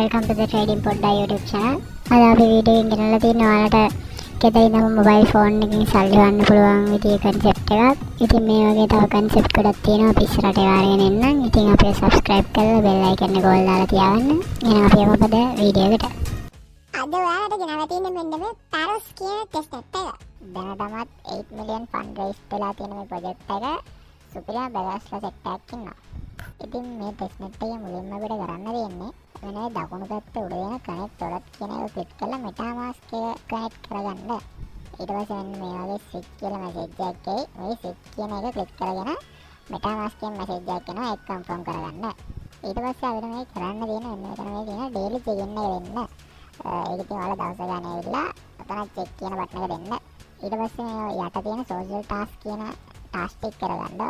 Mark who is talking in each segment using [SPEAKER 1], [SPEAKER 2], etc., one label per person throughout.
[SPEAKER 1] welcome to the Trading Podda YouTube channel. අද අපි video එකකින් ගෙනල්ලා තියෙනවා ඔයාලට ගෙදර ඉඳන් මොබයිල් ෆෝන් එකකින් සල්ලි ගන්න පුළුවන් විදිහේ concept එකක්. ඉතින් මේ වගේ තව concept ගොඩක් තියෙනවා අපි ඉස්සරහට වාරගෙන එන්නම්. ඉතින් අපේ subscribe කරලා bell icon එක all දාලා තියාගන්න. එහෙනම් අපි යමු අපේ වීඩියෝ එකට.
[SPEAKER 2] අද ඔයාලට ගෙනල්ලා තියෙන්නේ මෙන්න මේ Paros කියන testnet එක.
[SPEAKER 1] දැනටමත් 8 million fund raise වෙලා තියෙන මේ project එක සුපිරිම බැලන්ස්ලා set එකක් ඉන්නවා. ඉතින් මේ testnet එකේ මුලින්ම අපිට කරන්න තියෙන්නේ වෙනේ දකුණු පැත්තේ උඩ දෙන connect wallet කියන එක ක්ලික් කරලා metamask එක connect කරගන්න. ඊට පස්සේ මේ වගේ switch කියලා message එකක් එයි. මේ switch කියන එක ක්ලික් කරගෙන metamask එකෙන් message එකක් එනවා ඒක confirm කරගන්න. ඊට පස්සේ අපිට මේ කරන්න තියෙන මෙතන මේ තියෙන daily check in එක දෙන්න. ඒක ඉතින් ඔයාලා දවස ගන්න ඇවිල්ලා අතන check කියන බටන් එක දෙන්න. ඊට පස්සේ මේ යට තියෙන social task කියන task ටික කරගන්න.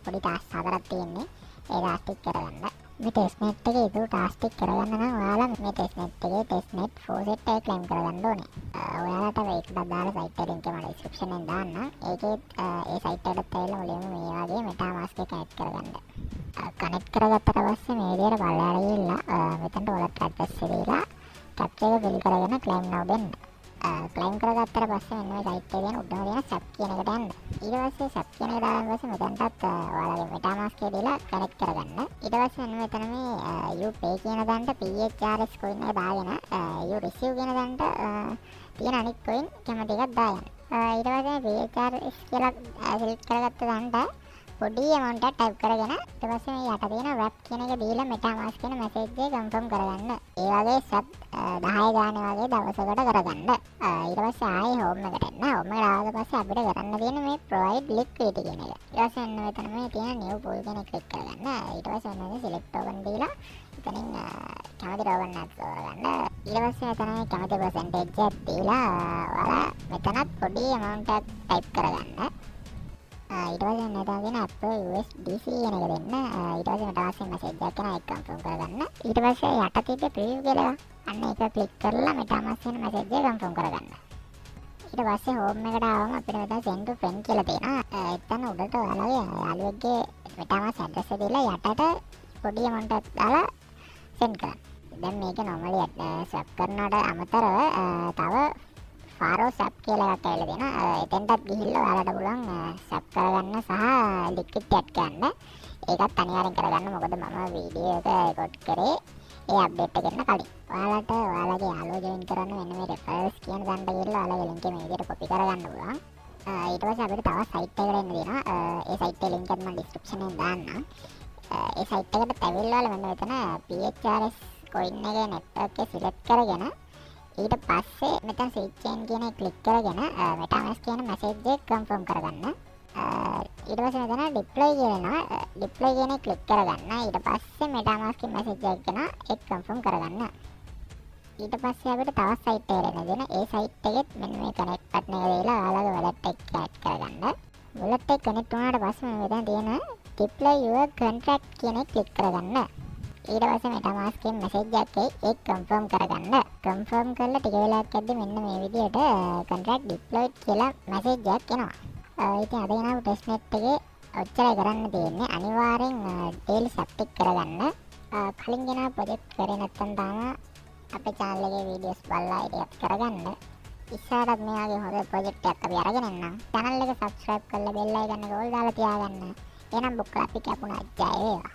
[SPEAKER 1] පොඩි task හතරක් තියෙන්නේ. ඒ task ටික කරගන්න. මේ testnet එකේ ඒක task ටික කරගන්න නම් ඔයාලා මේ testnet එකේ testnet faucet එක claim කරගන්න ඕනේ. ඔයාලට මේකට දාලා site එක link එක මම description එකෙන් දාන්නම්. ඒකේ ඒ site එකට ඇවිල්ලා මුලින්ම මේ වගේ metamask එක connect කරගන්න. connect කරගත්තට පස්සේ මේ විදිහට බලලා ගිහලා මෙතනට wallet address එක දීලා captcha එක fill කරගෙන claim now දෙන්න. claim කරගත්තට පස්සේ මෙන්න මේ site එකේ තියෙන උඩම තියෙන sub කියන එකට යන්න. ඊට පස්සේ sub කියන එක දාලා පස්සේ මෙතනටත් ඔයාලගේ metamask එක දීලා connect කරගන්න. ඊට පස්සේ මෙන්න මෙතන මේ you pay කියන දණ්ඩ PHRS coin එක දාගෙන you receive කියන දණ්ඩ තියෙන අනිත් coin කැමති එකක් දාගන්න. ඊට පස්සේ PHRS කියලා select කරගත්ත දණ්ඩ පොඩි amount එකක් type කරගෙන ඊට පස්සේ මේ යට තියෙන wrap කියන එක දීලා metamask කියන message එක confirm කරගන්න. ඒ වගේ sub 10 ගානේ වගේ දවසකට කරගන්න. ඊට පස්සේ ආයේ home එකට එන්න. home එකට ආවට පස්සේ අපිට කරන්න තියෙන්නේ මේ provide liquidity කියන එක. ඊට පස්සේ මෙතන මේ තියෙන new pool කියන එක click කරගන්න. ඊට පස්සේ මෙන්න select token දීලා එතනින් කැමති token එකක් තෝරගන්න. ඊට පස්සේ මෙතන මේ කැමති percentage එකක් දීලා ඔයාලා මෙතනත් පොඩි amount එකක් type කරගන්න. ඊට පස්සේ මෙතන තියෙන Apple USDC කියන එක දෙන්න. ඊට පස්සේ metamask message එකක් එනවා ඒක confirm කරගන්න. ඊට පස්සේ යට තියෙන preview කියලා අන්න ඒක ක්ලික් කරලා metamask කියන message එක confirm කරගන්න. ඊට පස්සේ home එකට ආවම අපිට මෙතන send to friend කියලා තියෙනවා. එතන උඩට ඔයාලගේ යාළුවෙක්ගේ metamask address එක දීලා යටට පොඩි amount එකක් දාලා send කරන්න. දැන් මේක normally swap කරනවට අමතරව තව Paros app කියලා එකක් ඇවිල්ලා තියෙනවා. එතෙන්ටත් ගිහිල්ලා ඔයාලට පුළුවන් swap කරගන්න සහ liquid chat ගන්න. ඒකත් අනිවාර්යෙන් කරගන්න. මොකද මම වීඩියෝ එක රෙකෝඩ් කරේ ඒ අප්ඩේට් එක එන්න කලින්. ඔයාලට ඔයාලගේ යාළුවෝ join කරන්න මෙන්න මේ referrals කියන දණ්ඩ ගිහිල්ලා ඔයාලගේ link එක මේ විදිහට copy කරගන්න පුළුවන්. ඊට පස්සේ අපිට තව site එකකට එන්න දෙනවා. ඒ site එකේ link එක මම description එකෙන් දාන්නම්. ඒ site එකට ඇවිල්ලා ඔයාලා මෙන්න මෙතන PHRS coin එකේ network එක select කරගෙන ඊට පස්සේ මෙතන switch chain කියන එක click කරගෙන metamask කියන message එක confirm කරගන්න. ඊට පස්සේ මෙතන deploy කියනවා. deploy කියන එක click කරගන්න. ඊට පස්සේ metamask කියන message එක එනවා ඒක confirm කරගන්න. ඊට පස්සේ අපිට තවත් site එකකට එන්න දෙන. ඒ site එකෙත් මෙන්න මේ connect button එක දීලා ඔයාලගේ wallet එක connect කරගන්න. wallet එක connect වුණාට පස්සේ මෙතන තියෙන deploy your contract කියන එක click කරගන්න. ඊට පස්සේ metamask එකෙන් message එකක් එයි ඒක confirm කරගන්න. confirm කරලා ටික වෙලාවක් යද්දී මෙන්න මේ විදිහට contract deployed කියලා message එකක් එනවා. ඉතින් අද ගෙනාවු testnet එකේ ඔච්චරයි කරන්න තියෙන්නේ. අනිවාර්යෙන් daily subtick කරගන්න. කලින් ගෙනාව project කරේ නැත්නම් තාම අපේ channel එකේ videos බලලා ඉතින් කරගන්න. ඉස්සරහට මේ වගේ හොඳ project එකක් අපි අරගෙන එන්නම්. channel එක subscribe කරලා bell icon එක all දාලා තියාගන්න. එහෙනම් බුක්කලා අපි කැපුණා ජය වේවා.